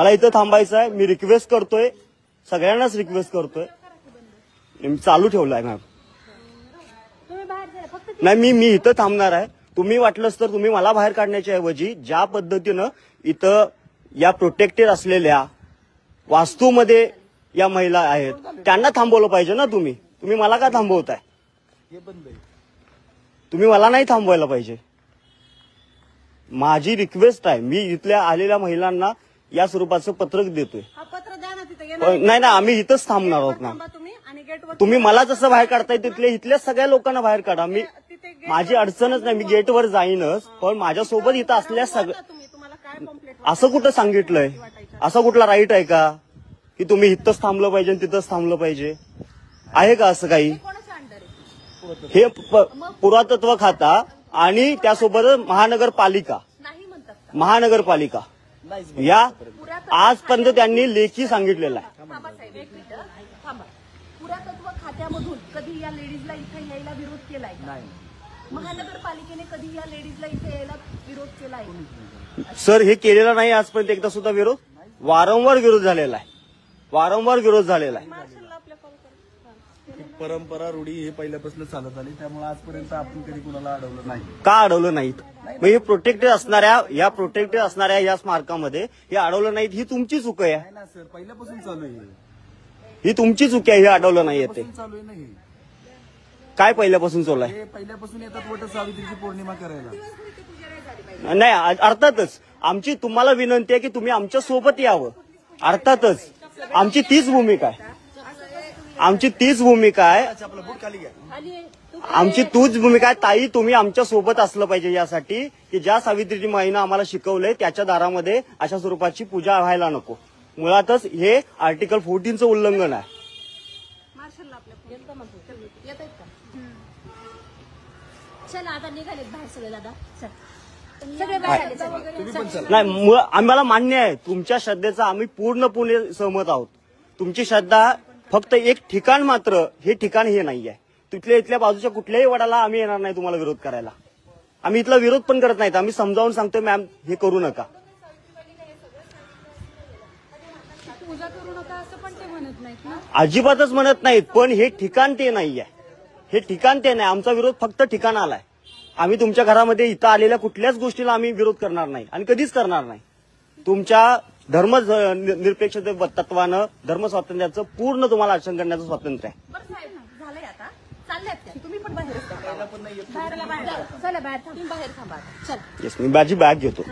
मला इथं थांबायचं आहे. मी रिक्वेस्ट करतोय, सगळ्यांनाच रिक्वेस्ट करतोय. मी चालू ठेवलाय मॅम. नाही, मी इथं थांबणार आहे. तुम्ही वाटलंच तर तुम्ही मला बाहेर काढण्याच्या ऐवजी ज्या पद्धतीनं इथं या प्रोटेक्टेड असलेल्या वास्तूमध्ये या महिला आहेत त्यांना थांबवलं पाहिजे ना. तुम्ही मला का थांबवताय? तुम्ही मला नाही थांबवायला पाहिजे. माझी रिक्वेस्ट आहे. मी इथल्या आलेल्या महिलांना या स्वरूपाचं पत्रक देतोय. नाही ना, आम्ही इथंच थांबणार आहोत ना. तुम्ही मला जसं बाहेर काढताय इथल्या सगळ्या लोकांना बाहेर काढा. माझी अडचणच नाही, मी गेटवर जाईनच. पण माझ्यासोबत इथं असल्या असं कुठं सांगितलंय? असं कुठला राईट आहे का की तुम्ही इथंच थांबलं पाहिजे तिथंच थांबलं पाहिजे? आहे का असं काही? हे पुरातत्व खाता आणि त्यासोबत महानगरपालिका या आजपर्यंत त्यांनी लेखी सांगितलेलं आहे. पुरातत्व खात्यामधून कधी या लेडीजला इथे यायला विरोध केलाय? नाही. महानगरपालिकेने कधी या लेडीजला इथे यायला विरोध केलाय? सर, हे केलेलं नाही आजपर्यंत एकदा सुद्धा विरोध. वारंवार विरोध झालेला आहे. परंपरा रूढी हे पहिल्यापासून चालत आली, त्यामुळे आजपर्यंत आपण कधी कुणाला अडवलं नाही. का अडवलं नाहीत? मग हे प्रोटेक्टेड असणाऱ्या या स्मारकामध्ये हे अडवलं नाहीत, ही तुमची चूक आहे ना सर. पहिल्यापासून चालू आहे, ही तुमची चूक आहे. हे अडवलं नाहीये ते चालू आहे. नाही काय पहिल्यापासून चालू आहे? पहिल्यापासून येतात वट सावित्रीची पौर्णिमा करायला. नाही, अर्थातच आमची तुम्हाला विनंती आहे की तुम्ही आमच्या सोबत यावं. अर्थातच आमची तीच भूमिका आहे. आमची तीच भूमिका आहे ताई. तुम्ही आमच्या सोबत असलं पाहिजे यासाठी की ज्या सावित्रीची माईनं आम्हाला शिकवलंय त्याच्या दारामध्ये अशा स्वरूपाची पूजा व्हायला नको. मुळातच हे आर्टिकल 14चं उल्लंघन आहे. नाही, आम्हाला मान्य आहे तुमच्या श्रद्धेचा. आम्ही पूर्णपणे सहमत आहोत. तुमची श्रद्धा फक्त एक ठिकाण, मात्र हे ठिकाण हे नाही आहे. इथल्या बाजूच्या कुठल्याही वडाला आम्ही येणार नाही तुम्हाला विरोध करायला. आम्ही इथला विरोध पण करत नाहीत. आम्ही समजावून सांगतोय मॅम हे करू नका, पूजा करू नका असं पण ते म्हणत नाहीत ना. अजिबातच म्हणत नाहीत. पण हे ठिकाण ते नाही आहे. हे ठिकाण ते नाही. आमचा विरोध फक्त ठिकाणाला आहे. आम्ही तुमच्या घरामध्ये इथं आलेल्या कुठल्याच गोष्टीला आम्ही विरोध करणार नाही आणि कधीच करणार नाही. तुमच्या धर्म निरपेक्ष तत्वानं धर्म स्वातंत्र्याचं पूर्ण तुम्हाला आचरण करण्याचं स्वातंत्र्य आहे. बरं साहेब, झालंय आता. चालल्यात तुम्ही पण बाहेर चला, बाहेर तुम्ही बाहेर थांबा. चल. येस, मी माझी बॅग घेतो.